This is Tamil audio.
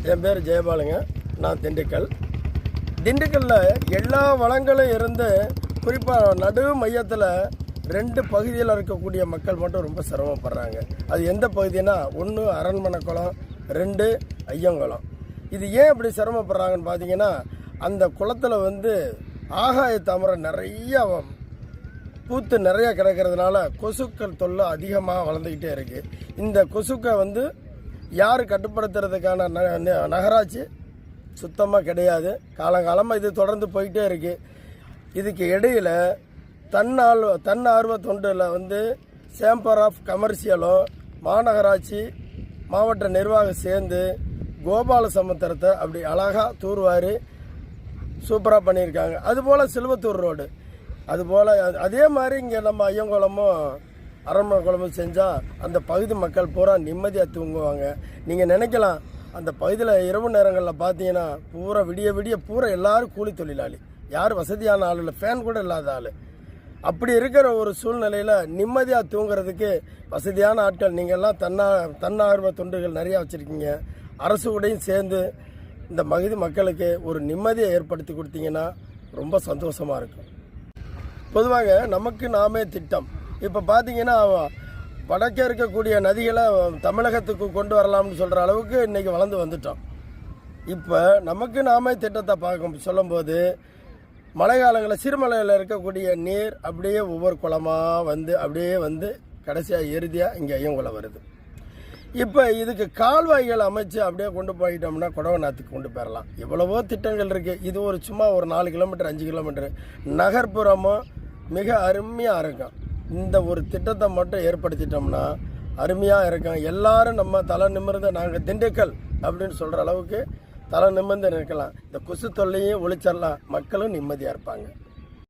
என் பேர் ஜெயபாலுங்க. நான் திண்டுக்கல்லில் எல்லா வளங்களும் இருந்து குறிப்பாக நடு மையத்தில் 2 பகுதியில் இருக்கக்கூடிய மக்கள் மட்டும் ரொம்ப சிரமப்படுறாங்க. அது எந்த பகுதினா, 1 அரண்மனை குளம், 2 ஐயங்குளம். இது ஏன் இப்படி சிரமப்படுறாங்கன்னு பார்த்தீங்கன்னா, அந்த குளத்தில் ஆகாய தாமரை நிறைய பூத்து நிறைய கிடக்கிறதுனால கொசுக்கள் தொல்லை அதிகமாக வளர்ந்துக்கிட்டே இருக்குது. இந்த கொசுக்கை யார் கட்டுப்படுத்துறதுக்கான நகராட்சி சுத்தமாக கிடையாது. காலங்காலமாக இது தொடர்ந்து போயிட்டே இருக்குது. இதுக்கு இடையில் தன்னார்வ தொண்டில் சேம்பர் ஆஃப் கமர்ஷியலும் மாநகராட்சி மாவட்ட நிர்வாகம் சேர்ந்து கோபால சமுத்திரத்தை அப்படி அழகாக தூர்வாரி சூப்பராக பண்ணியிருக்காங்க. அதுபோல் சிலுவத்தூர் ரோடு, அதுபோல் அதே மாதிரி இங்கே நம்ம ஐயங்குளமும் அரண்மனை குழம்பு செஞ்சால் அந்த பகுதி மக்கள் பூரா நிம்மதியாக தூங்குவாங்க. நீங்கள் நினைக்கலாம், அந்த பகுதியில் இரவு நேரங்களில் பார்த்தீங்கன்னா பூரா விடிய பூரா எல்லோரும் கூலி தொழிலாளி, யார் வசதியான ஆள் இல்லை, ஃபேன் கூட இல்லாத ஆள். அப்படி இருக்கிற ஒரு சூழ்நிலையில் நிம்மதியாக தூங்குறதுக்கு வசதியான ஆட்கள் நீங்கள்லாம் தன்னார்வ தொண்டுகள் நிறையா வச்சுருக்கீங்க. அரசு கூடயும் சேர்ந்து இந்த பகுதி மக்களுக்கு ஒரு நிம்மதியை ஏற்படுத்தி கொடுத்தீங்கன்னா ரொம்ப சந்தோஷமாக இருக்கும். பொதுவாக நமக்கு நாமே திட்டம் இப்போ பார்த்தீங்கன்னா, வடக்கே இருக்கக்கூடிய நதிகளை தமிழகத்துக்கு கொண்டு வரலாம்னு சொல்கிற அளவுக்கு இன்றைக்கி வளர்ந்து வந்துட்டோம். இப்போ நமக்கு நாமே திட்டத்தை சொல்லும்போது, மழை காலங்களில் சிறுமலையில் இருக்கக்கூடிய நீர் அப்படியே ஒவ்வொரு குளமாக அப்படியே கடைசியாக இறுதியாக இங்கே ஐயங்குளம் வருது. இப்போ இதுக்கு கால்வாய்கள் அமைச்சு அப்படியே கொண்டு போயிட்டோம்னா கொடவநாத்துக்கு கொண்டு போயிடலாம். எவ்வளவோ திட்டங்கள் இருக்குது. இது சும்மா ஒரு 4 கிலோமீட்டர் 5 கிலோமீட்டர் நகர்ப்புறமும் மிக அருமையாக இருக்கும். இந்த ஒரு திட்டத்தை மட்டும் ஏற்படுத்திட்டோம்னா அருமையாக இருக்கும். எல்லாரும் நம்ம தலை நிமிர்ந்து நாங்கள் திண்டுக்கல் அப்படின்னு சொல்கிற அளவுக்கு தலை நிமிர்ந்து நிற்கலாம். இந்த கொசு தொல்லையும் ஒழிச்சிடலாம், மக்களும் நிம்மதியாக இருப்பாங்க.